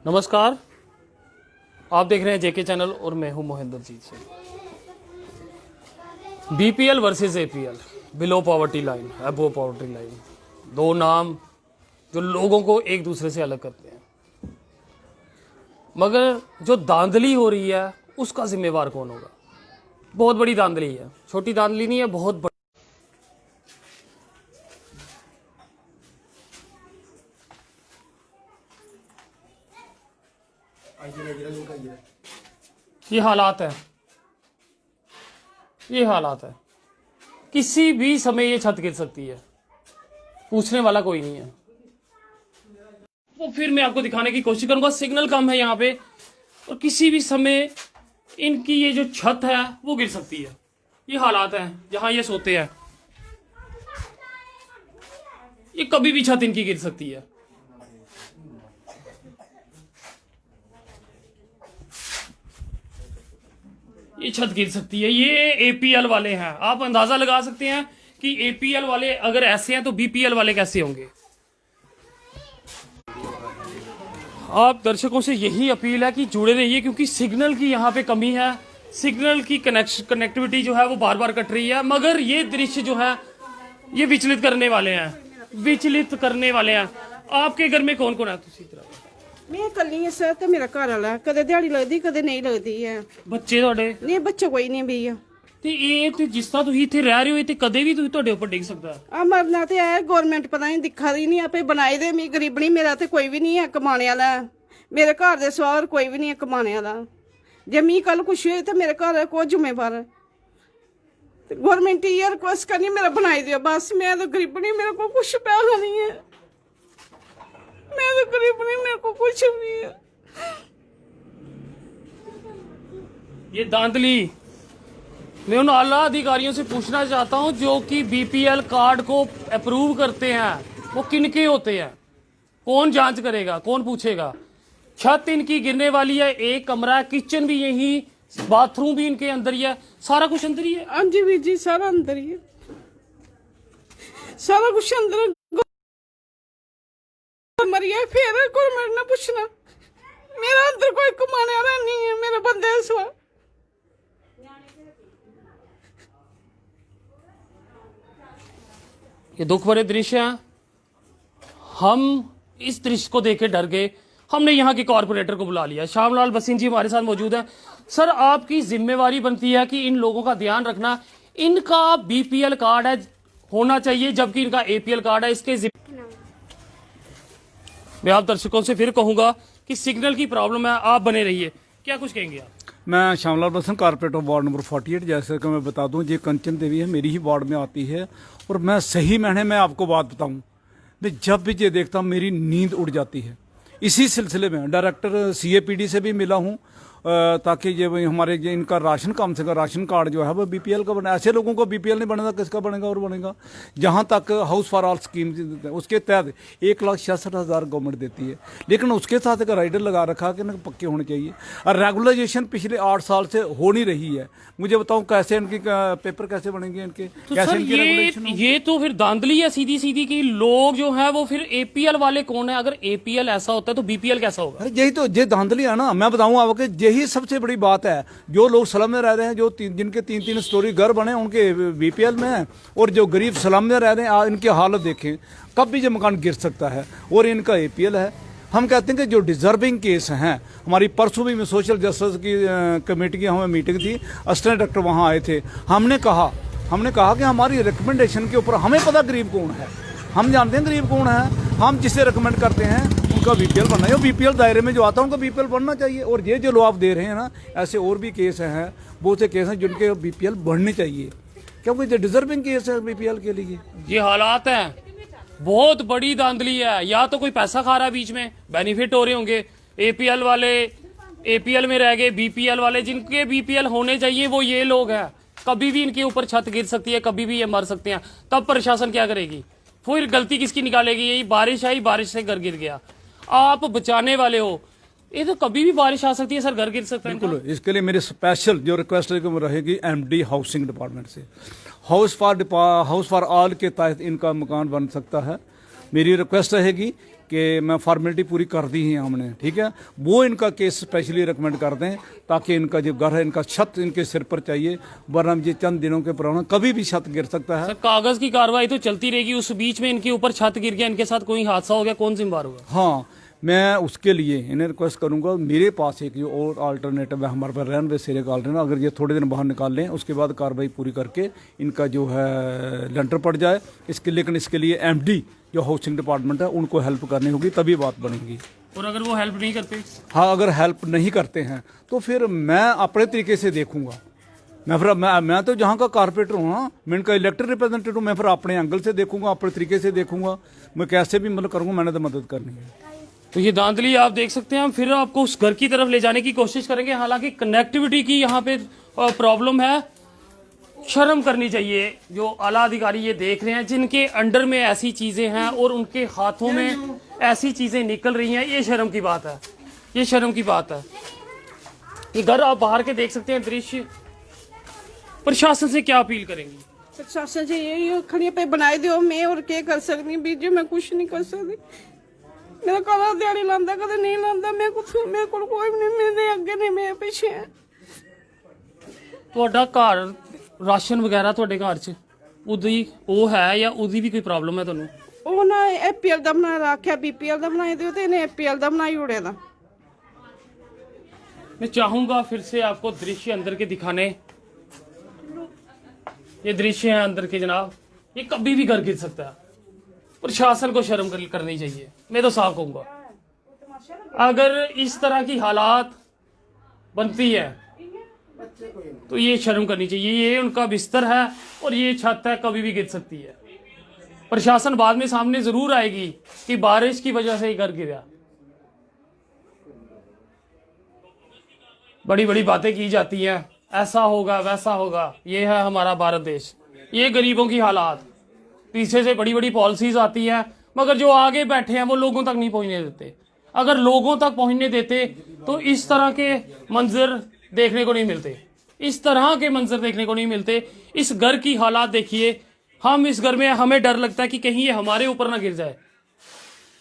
नमस्कार, आप देख रहे हैं जेके चैनल और मैं हूं Mohinderjeet Singh. BPL versus APL, below poverty line, above poverty line, दो नाम जो लोगों को एक दूसरे से अलग करते हैं। मगर जो धांधली हो रही है उसका जिम्मेवार कौन होगा? बहुत बड़ी धांधली है, छोटी धांधली नहीं है, बहुत बड़ी। ये हालात है, ये हालात है। किसी भी समय ये छत गिर सकती है, पूछने वाला कोई नहीं है। तो फिर मैं आपको दिखाने की कोशिश करूंगा। सिग्नल कम है यहाँ पे और किसी भी समय इनकी ये जो छत है वो गिर सकती है। ये हालात हैं जहां ये सोते हैं, ये कभी भी छत इनकी गिर सकती है। ये छत गिर सकती है। ये एपीएल वाले हैं। आप अंदाजा लगा सकते हैं कि एपीएल वाले अगर ऐसे हैं तो बीपीएल वाले कैसे होंगे। आप दर्शकों से यही अपील है कि जुड़े रहिए, क्योंकि सिग्नल की यहाँ पे कमी है। सिग्नल की कनेक्टिविटी जो है वो बार बार कट रही है। मगर ये दृश्य जो है ये विचलित करने वाले हैं, विचलित करने वाले हैं। आपके घर में कौन कौन है? मैं कल्ली सर ते मेरा घर वाला कदे दिहाड़ी लगदी कदे नहीं लगदी है। ਬੱਚੇ ਤੁਹਾਡੇ? नहीं बच्चे कोई नहीं भैया। ਤੇ ਇਹ ਤੇ ਜਿਸ ਤਰ੍ਹਾਂ ਤੁਸੀਂ ਇੱਥੇ ਰਹਿ ਰਹੇ ਹੋ, ਇਹ ਤੇ ਕਦੇ ਵੀ ਤੁਹਾਡੇ ਉੱਪਰ ਡਿੱਗ ਸਕਦਾ। आ मरना ते है, गवर्नमेंट पता नहीं दिखा दी नहीं आपे बनाए दे। मैं गरीबनी, मेरा ते कोई भी नहीं है कमाने वाला। मेरे घर दे सवार कोई भी नहीं है कमाने वाला। जे मी कल कुछ हुए तो मेरे घर को जिम्मेवार है। गवर्नमेंट ये रिक्वेस्ट करनी मेरा बनाई दियो बस। मैं तो गरीबनी, मेरे को कुछ पैसा नहीं है। मैं तो गरीबनी, मेरे को कुछ नहीं है। ये धांधली, मैं उन आला अधिकारियों से पूछना चाहता हूं जो कि बीपीएल कार्ड को अप्रूव करते हैं, वो किनके होते हैं? कौन जांच करेगा, कौन पूछेगा? छत इनकी गिरने वाली है, एक कमरा है, किचन भी यही, बाथरूम भी इनके अंदर ही है, सारा कुछ अंदर ही है। हाँ जी वीर जी, सारा अंदर ही है, सारा कुछ अंदर। मरिया फिर गवर्नमेंट ने पूछना, मेरा अंदर कोई कमाने वाला नहीं है, मेरे बंदे सवा। ये दुख भरे दृश्य हैं। हम इस दृश्य को देख के डर गए। हमने यहाँ के कॉर्पोरेटर को बुला लिया। श्यामलाल बसिन जी हमारे साथ मौजूद हैं। सर, आपकी जिम्मेवारी बनती है कि इन लोगों का ध्यान रखना। इनका बीपीएल कार्ड है, होना चाहिए, जबकि इनका एपीएल कार्ड है। इसके मैं आप दर्शकों से फिर कहूंगा कि सिग्नल की प्रॉब्लम है, आप बने रहिए। क्या कुछ कहेंगे आप? मैं श्यामलाल बसन, कारपोरेटर वार्ड नंबर 48। जैसे कि मैं बता दूं, ये कंचन देवी है, मेरी ही वार्ड में आती है। और मैं सही मायने में आपको बात बताऊं, मैं जब भी ये देखता हूं मेरी नींद उड़ जाती है। इसी सिलसिले में डायरेक्टर सीएपीडी से भी मिला हूं, ताकि ये हमारे जो इनका राशन, कम से कम राशन कार्ड जो है वो बीपीएल का बना। ऐसे लोगों को बीपीएल नहीं बनेगा, किसका बनेगा? और बनेगा जहां तक हाउस फॉर ऑल स्कीम, उसके तहत 1,66,000 गवर्नमेंट देती है, लेकिन उसके साथ एक राइडर लगा रखा कि ना पक्के होने चाहिए। और रेगुलराइजेशन पिछले 8 साल से हो नहीं रही है। मुझे बताऊं कैसे इनकी पेपर कैसे बनेंगे इनके? तो कैसे सर इनकी रेगुलेशन? ये तो फिर धांधली है सीधी सीधी की। लोग जो है वो फिर एपीएल वाले कौन है? अगर एपीएल ऐसा होता है तो बीपीएल कैसा होगा? अरे यही तो ये धांधली है ना। मैं बताऊं आपको, यही सबसे बड़ी बात है। जो लोग स्लम में रह रहे हैं, जो जिनके 3-3 स्टोरी घर बने, उनके बीपीएल में है। और जो गरीब स्लम में रह रहे हैं, इनकी हालत देखें, कब भी ये मकान गिर सकता है। और इनका एपीएल है। हम कहते हैं कि जो डिजर्विंग केस हैं, हमारी परसों भी में सोशल जस्टिस की कमेटी की हमें मीटिंग थी, असिस्टेंट डायरेक्टर वहाँ आए थे। हमने कहा कि हमारी रिकमेंडेशन के ऊपर हमें पता गरीब कौन है, हम जानते हैं गरीब कौन है। हम जिसे रिकमेंड करते हैं उनका बीपीएल बनना है। बीपीएल दायरे में जो आता है उनका बीपीएल बनना चाहिए। और ये जो लोग आप दे रहे हैं ना, ऐसे और भी केस हैं, बहुत से केस हैं जिनके बीपीएल बढ़ने चाहिए, क्योंकि ये डिजर्विंग केस है बीपीएल के लिए। ये हालात हैं, बहुत बड़ी धांधली है। या तो कोई पैसा खा रहा है, बीच में बेनिफिट हो रहे होंगे। एपीएल वाले एपीएल में रह गए, बीपीएल वाले जिनके बीपीएल होने चाहिए वो ये लोग हैं। कभी भी इनके ऊपर छत गिर सकती है, कभी भी ये मर सकते हैं। तब प्रशासन क्या करेगी? फिर गलती किसकी निकालेगी? यही बारिश आई, बारिश से घर गिर गया, आप बचाने वाले हो। ये तो कभी भी बारिश आ सकती है सर, घर गिर सकता है। बिल्कुल, इसके लिए मेरी स्पेशल जो रिक्वेस्ट रहेगी एमडी हाउसिंग डिपार्टमेंट से, हाउस फॉर ऑल के तहत इनका मकान बन सकता है। मेरी रिक्वेस्ट रहेगी कि मैं फॉर्मेलिटी पूरी कर दी है हमने, ठीक है, वो इनका केस स्पेशली रिकमेंड कर दें ताकि इनका जो घर है, इनका छत इनके सिर पर चाहिए, वरना ये चंद दिनों के पुराना कभी भी छत गिर सकता है। सर कागज की कार्रवाई तो चलती रहेगी, उस बीच में इनके ऊपर छत गिर गया, इनके साथ कोई हादसा हो गया, कौन जिम्मेदार होगा? हाँ, मैं उसके लिए इन्हें रिक्वेस्ट करूंगा, मेरे पास एक जो और अल्टरनेटिव है हमारे पास, रहन बसेरे का अल्टरनेटिव, अगर ये थोड़े दिन बाहर निकाल लें उसके बाद कार्रवाई पूरी करके इनका जो है लेंटर पड़ जाए इसके, लेकिन इसके लिए एमडी जो हाउसिंग डिपार्टमेंट है उनको हेल्प करनी होगी, तभी बात बनेगी। और अगर वो हेल्प नहीं करते? हाँ, अगर हेल्प नहीं करते हैं तो फिर मैं अपने तरीके से देखूंगा। मैं तो जहाँ का कारपोरेटर हूँ ना, मैं इनका इलेक्टेड रिप्रेजेंटेटिव हूँ, मैं फिर अपने एंगल से देखूंगा, अपने तरीके से देखूंगा, मैं कैसे भी मतलब करूँगा, मैंने तो मदद करनी है। तो ये धांधली आप देख सकते हैं, हम फिर आपको उस घर की तरफ ले जाने की कोशिश करेंगे। हालांकि कनेक्टिविटी की यहाँ पे प्रॉब्लम है। शर्म करनी चाहिए जो आला अधिकारी ये देख रहे हैं, जिनके अंडर में ऐसी चीजें हैं और उनके हाथों में ऐसी चीजें निकल रही हैं। ये शर्म की बात है, ये शर्म की बात है। ये घर आप बाहर के देख सकते हैं दृश्य। प्रशासन से क्या अपील करेंगी? प्रशासन से यही खड़िया पे बनाए दो, मैं और क्या कर सकती बीर जी, मैं कुछ नहीं कर सकती। मेरा काला दिहाड़ी लांदा कदे नहीं लांदा, मैं कुछ मेरे को कोई नहीं, मेरे अगे नहीं मेरे पीछे है। ਤੁਹਾਡਾ ਘਰ ਰਾਸ਼ਨ ਵਗੈਰਾ ਤੁਹਾਡੇ ਘਰ 'ਚ ਉਹਦੀ ਉਹ ਹੈ ਜਾਂ ਉਹਦੀ ਵੀ ਕੋਈ ਪ੍ਰੋਬਲਮ ਹੈ ਤੁਹਾਨੂੰ? ਉਹ ਨਾ ਐਪੀਐਲ ਦਾ ਬਣਾ ਰੱਖਿਆ, ਬੀਪੀਐਲ ਦਾ ਬਣਾਏ ਦਿਓ ਤੇ ਇਹਨੇ ਐਪੀਐਲ ਦਾ ਬਣਾਈ ਉੜੇ ਦਾ। मैं चाहूंगा फिर से आपको दृश्य अंदर के दिखाने। ये दृश्य है अंदर के जनाब, ये कभी भी घर गिर सकता है। प्रशासन को शर्म करनी चाहिए, मैं तो साफ कहूंगा। अगर इस तरह की हालात बनती है तो ये शर्म करनी चाहिए। ये उनका बिस्तर है और ये छत है, कभी भी गिर सकती है। प्रशासन बाद में सामने जरूर आएगी कि बारिश की वजह से ही घर गिरा। बड़ी बड़ी बातें की जाती हैं, ऐसा होगा वैसा होगा। ये है हमारा भारत देश, ये गरीबों की हालात। पीछे से बड़ी बड़ी पॉलिसीज आती हैं, मगर जो आगे बैठे हैं वो लोगों तक नहीं पहुंचने देते। अगर लोगों तक पहुंचने देते तो इस तरह के मंजर देखने को नहीं मिलते, इस तरह के मंजर देखने को नहीं मिलते। इस घर की हालात देखिए, हम इस घर में, हमें डर लगता है कि कहीं ये हमारे ऊपर ना गिर जाए।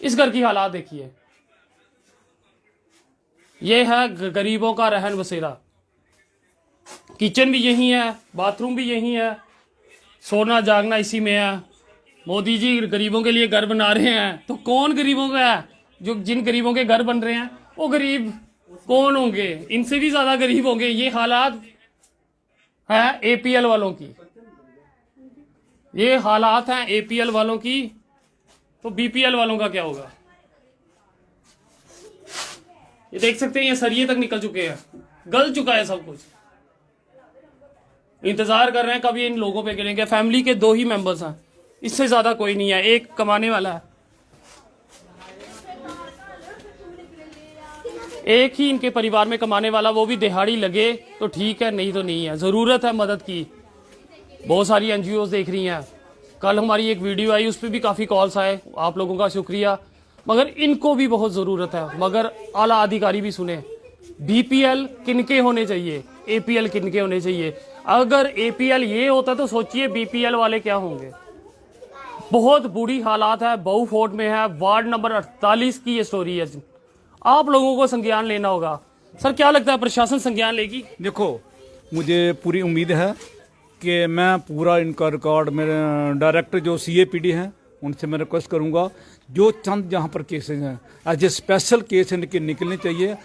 इस घर की हालात देखिए, ये है गरीबों का रहन बसेरा। किचन भी यही है, बाथरूम भी यही है, सोना जागना इसी में है। मोदी जी गरीबों के लिए घर बना रहे हैं, तो कौन गरीबों का है? जो जिन गरीबों के घर बन रहे हैं वो गरीब कौन होंगे? इनसे भी ज्यादा गरीब होंगे। ये हालात है एपीएल वालों की, ये हालात हैं एपीएल वालों की, तो बीपीएल वालों का क्या होगा? ये देख सकते हैं, ये सरिये तक निकल चुके हैं, गल चुका है सब कुछ। इंतजार कर रहे हैं कभी इन लोगों पे गिरेंगे। फैमिली के 2 ही मेंबर्स हैं, इससे ज्यादा कोई नहीं है, एक कमाने वाला है, एक ही इनके परिवार में कमाने वाला, वो भी दिहाड़ी लगे तो ठीक है, नहीं तो नहीं है। जरूरत है मदद की। बहुत सारी एनजीओ देख रही हैं। कल हमारी एक वीडियो आई, उस पर भी काफी कॉल्स आए, आप लोगों का शुक्रिया। मगर इनको भी बहुत जरूरत है, मगर आला अधिकारी भी सुने। बीपीएल किनके होने चाहिए, एपीएल किनके होने चाहिए? अगर एपीएल ये होता तो सोचिए बीपीएल वाले क्या होंगे। बहुत बुरी हालात है, बहू फोर्ट में है, वार्ड नंबर 48 की ये स्टोरी है। आप लोगों को संज्ञान लेना होगा। सर क्या लगता है प्रशासन संज्ञान लेगी? देखो, मुझे पूरी उम्मीद है कि मैं पूरा इनका रिकॉर्ड, मेरे डायरेक्टर जो सीएपीडी हैं उनसे मैं रिक्वेस्ट करूंगा, जो चंद जहां पर केसेस हैं एज ए स्पेशल केस इनके निकलने चाहिए।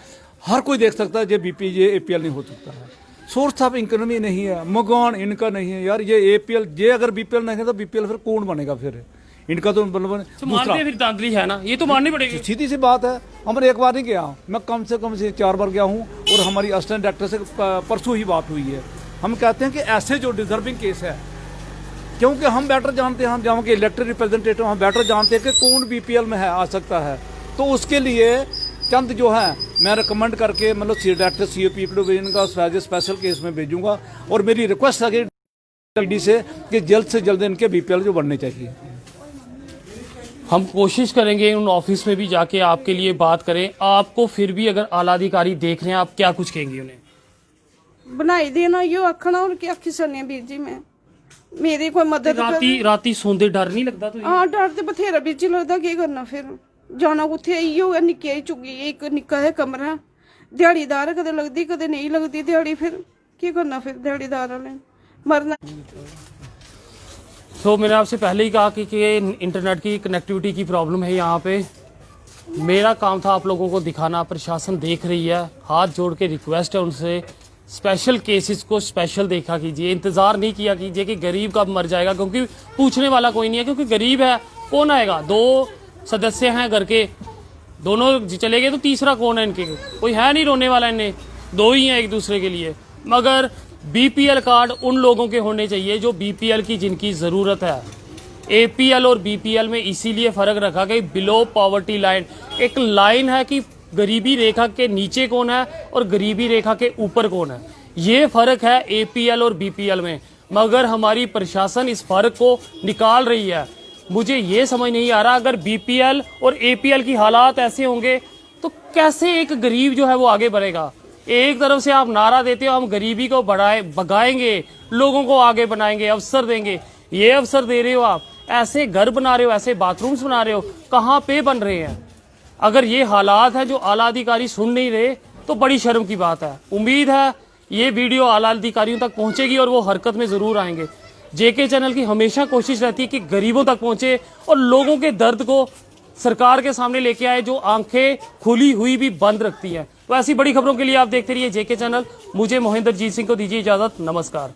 हर कोई देख सकता है ये बीपीजे एपीएल नहीं हो सकता है, सोर्स ऑफ इनकम ही नहीं है, मकान इनका नहीं है। यार ये एपीएल, ये अगर बीपीएल नहीं है तो बीपीएल फिर कौन बनेगा? फिर इनका तो मतलब मानते फिर धांधली है ना, ये तो माननी पड़ेगी। सीधी सी बात है। हमने एक बार नहीं गया, मैं कम से 4 बार गया हूँ, और हमारी असिस्टेंट डायरेक्टर से परसों ही बात हुई है। हम कहते हैं कि ऐसे जो डिजर्विंग केस है, क्योंकि हम बेटर जानते हैं, हम जहाँ के इलेक्टेड रिप्रेजेंटेटिव हम बेटर जानते हैं कि कौन बीपीएल में है आ सकता है। तो उसके लिए चंद जो है मैं रिकमेंड करके मतलब डायरेक्टर सीओपी इनका स्पेशल केस में भेजूंगा। और मेरी रिक्वेस्ट है कि से कि जल्द से जल्द इनके बीपीएल जो बनने चाहिए। हम कोशिश करेंगे उन ऑफिस में भी जाके आपके लिए बात करें। आपको फिर भी अगर आला अधिकारी देख रहे हैं, आप क्या कुछ कहेंगे उन्हें? बनाई देना, यो आखना और क्या आखी सकनी बीर जी। मैं मेरी कोई मदद कर। राती सोंदे डर नहीं लगता तुझे? हाँ डर ते बथेरा बीच लगदा, की करना फिर जाना कुत्थे इयो है, निक्के ही चुगी एक निक्का है कमरा, दिहाड़ीदार कदे लगदी कदे नहीं लगदी दिहाड़ी, फिर की करना फिर दिहाड़ीदार वाले मरना। तो मैंने आपसे पहले ही कहा कि इंटरनेट की कनेक्टिविटी की प्रॉब्लम है यहाँ पे। मेरा काम था आप लोगों को दिखाना, प्रशासन देख रही है, हाथ जोड़ के रिक्वेस्ट है उनसे, स्पेशल केसेस को स्पेशल देखा कीजिए, इंतज़ार नहीं किया कीजिए कि गरीब कब मर जाएगा, क्योंकि पूछने वाला कोई नहीं है, क्योंकि गरीब है कौन आएगा? 2 सदस्य हैं घर के, दोनों चले गए तो तीसरा कौन है इनके? कोई है नहीं रोने वाला, इन्हें 2 ही हैं एक दूसरे के लिए। मगर बीपीएल कार्ड उन लोगों के होने चाहिए जो बीपीएल की जिनकी ज़रूरत है। एपीएल और बीपीएल में इसीलिए फ़र्क रखा कि बिलो पॉवर्टी लाइन, एक लाइन है कि गरीबी रेखा के नीचे कौन है और गरीबी रेखा के ऊपर कौन है, ये फ़र्क है एपीएल और बीपीएल में। मगर हमारी प्रशासन इस फ़र्क को निकाल रही है। मुझे ये समझ नहीं आ रहा, अगर बीपीएल और एपीएल की हालात ऐसे होंगे तो कैसे एक गरीब जो है वो आगे बढ़ेगा? एक तरफ से आप नारा देते हो हम गरीबी को भगाएंगे, लोगों को आगे बनाएंगे, अवसर देंगे, ये अवसर दे रहे हो आप, ऐसे घर बना रहे हो, ऐसे बाथरूम्स बना रहे हो, कहाँ पे बन रहे हैं? अगर ये हालात है जो आला अधिकारी सुन नहीं रहे तो बड़ी शर्म की बात है। उम्मीद है ये वीडियो आला अधिकारियों तक पहुंचेगी और वो हरकत में ज़रूर आएंगे। जेके चैनल की हमेशा कोशिश रहती है कि गरीबों तक पहुंचे और लोगों के दर्द को सरकार के सामने लेके आए, जो आंखें खुली हुई भी बंद रखती हैं। तो ऐसी बड़ी खबरों के लिए आप देखते रहिए जेके चैनल। मुझे मोहिंदरजीत सिंह को दीजिए इजाज़त। नमस्कार।